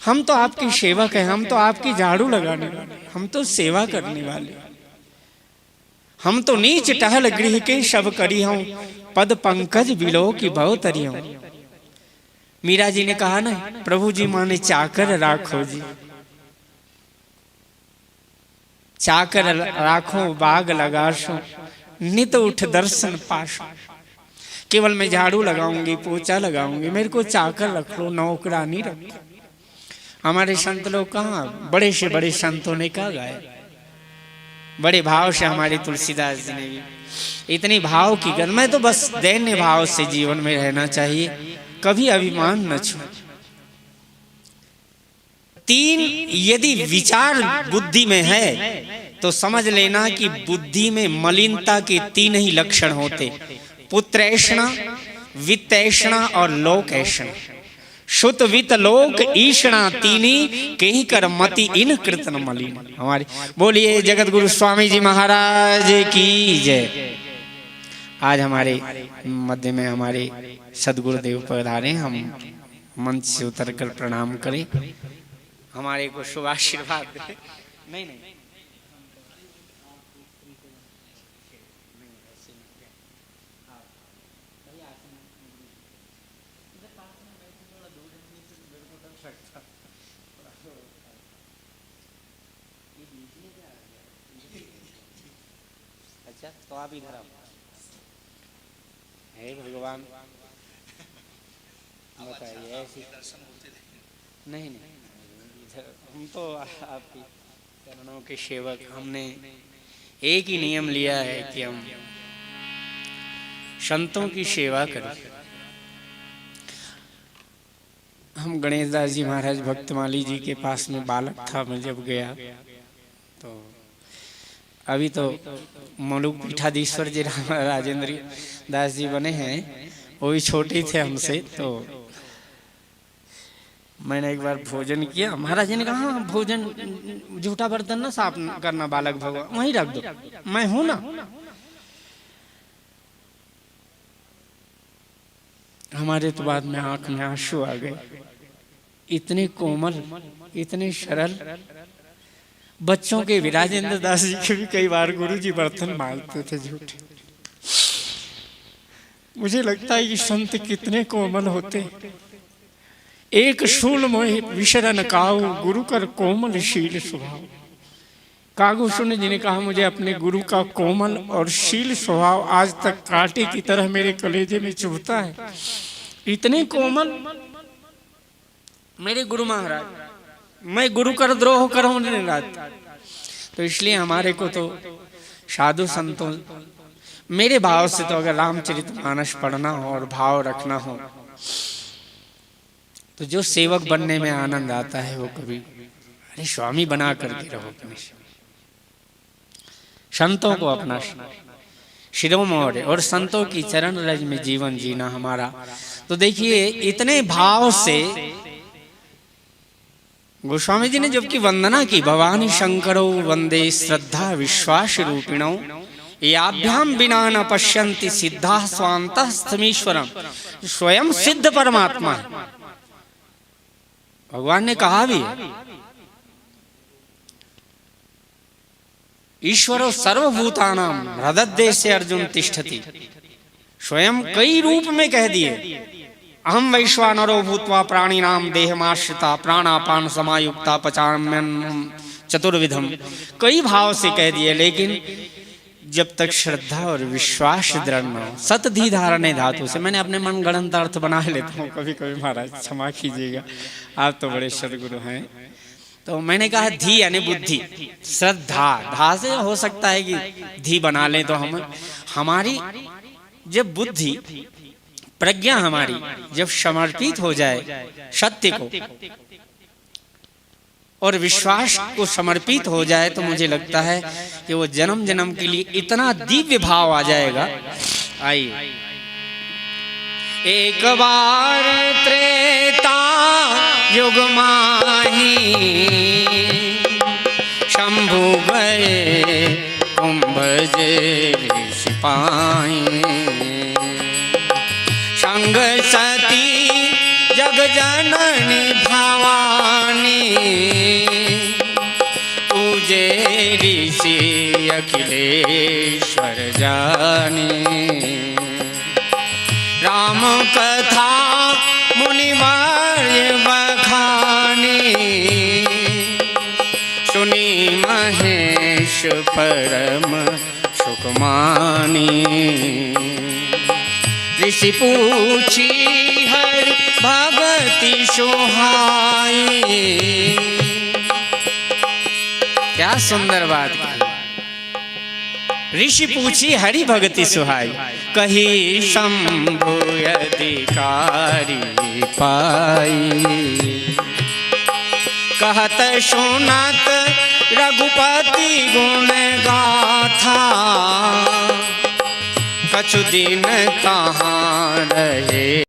हम तो आपके सेवक हैं, हम तो आपकी झाड़ू लगाने वाले, हम तो सेवा करने वाले, हम तो नीच टहल गृह के सब करी हूं, पद पंकज बिलो की बहु तरी हूं। मीरा जी ने कहा ना, प्रभु जी माने चाकर राखो जी, चाकर राखो बाग लगाशो, नित उठ दर्शन पाशो। केवल मैं झाड़ू लगाऊंगी, पोछा लगाऊंगी, मेरे को चाकर रख लो, नौकरानी रख लो। हमारे संत लोग कहाँ, बड़े से बड़े संतों ने कहा गाया, बड़े भाव से हमारे तुलसीदास जी ने भी इतनी भाव की गल। मैं तो बस दैन्य भाव से जीवन में रहना चाहिए, कभी अभिमान न छू। तीन यदि विचार बुद्धि में है तो समझ लेना कि बुद्धि में मलिनता के तीन ही लक्षण होते, पुत्रैषणा, वित्तैषणा और लोकैषणा। शुत वित्त लोक ईषणा तीनी, कहीं कर मति इन कृतन मलिन। हमारी बोलिए जगत गुरु स्वामी जी महाराज की जय। आज हमारे मध्य में हमारे सदगुरुदेव पधारे, हम मंच से उतर कर प्रणाम करें, हमारे को शुभ आशीर्वाद दें। नहीं नहीं, अच्छा तो आप इधर आओ। हे भगवान बताइए, ऐसी नहीं नहीं, इधर हम तो आपकी चरणों के सेवक। हमने एक ही नियम लिया है कि हम संतों की सेवा करें। हम गणेश दास जी महाराज भक्तमाली जी के पास में बालक था, मैं जब गया तो अभी तो मलुक पीठाधीश्वर जी राजेंद्र दास जी बने हैं, वो भी छोटे थे हमसे। तो मैंने एक बार भोजन किया, महाराज जी ने कहा भोजन झूठा बर्तन ना साफ करना बालक भगवान, वहीं रख दो, मैं हूं ना। हमारे तो बाद में आंख में आंसू आ गए, इतने कोमल, इतने सरल बच्चों के भी। राजेंद्र दास जी के भी कई बार गुरु जी बर्तन मांगते थे झूठे। मुझे लगता है कि संत कितने कोमल होते। एक शूल मोहि विशरण काऊ, गुरु कर कोमल शील स्वभाव। कागू सुन जी ने कहा, मुझे अपने गुरु का कोमल और शील स्वभाव आज तक कांटे की तरह मेरे कलेजे में चुभता है। इतने कोमल मेरे गुरु महाराज, मैं गुरु कर द्रोह करूं दिन रात। तो इसलिए हमारे को तो साधु संतों, मेरे भाव से तो अगर रामचरितमानस पढ़ना हो और भाव रखना हो तो जो सेवक बनने में आनंद आता है वो कभी, अरे स्वामी बना करके रहो अपने संतों को अपना शिरोमणि और संतों की चरण रज में जीवन जीना हमारा। तो देखिए इतने भाव से गोस्वामी जी ने जबकि वंदना की, भवानी शंकरो वंदे श्रद्धा विश्वास रूपिणो, याभ्याम बिना न पश्यन्ति सिद्धा स्वांतः स्थमीश्वरम। स्वयं सिद्ध परमात्मा है, भगवान ने कहा भी है, ईश्वरो सर्वभूतानां हृदय से अर्जुन तिष्ठति। स्वयं कई रूप में कह दिए, अहम वैश्वानरो भूत्वा प्राणिनाम देहमाश्रिता प्राणापान समायुक्ता पचाम्यन्नम चतुर्विधम। कई भाव से कह दिए, लेकिन जब तक श्रद्धा और विश्वास दृढ़ न हो, सतधि धारणे धातु से, मैंने अपने मन गणंत अर्थ बना लेता हूँ कभी कभी, महाराज क्षमा कीजिएगा, आप तो बड़े सदगुरु हैं। तो मैंने कहा धी यानी बुद्धि, श्रद्धा, धा से हो सकता है कि धी बना लें। तो हम हमारी जब बुद्धि प्रज्ञा हमारी जब समर्पित हो जाए सत्य को और विश्वास को समर्पित हो जाए, तो मुझे लगता है कि वो जन्म जन्म के लिए इतना दिव्य भाव आ जाएगा। आइए एक बार त्रेता युग माही, शंभु गए कुंभज सिपाही, संग सती जग जननी बरणी भवानी पूजे ऋषि अखिलेश्वर जानी। राम कथा मुनिवर्य बखानी सुनी महेश परम सुखमानी। ऋषि पूछी हरि भगति सुहाई। क्या सुंदर बात की। ऋषि पूछी हरि भगति सुहाई, कही शंभु अधिकारी पाई। कहत सुनत रघुपति गुण गाथा, कछु दिन कहाँ रहे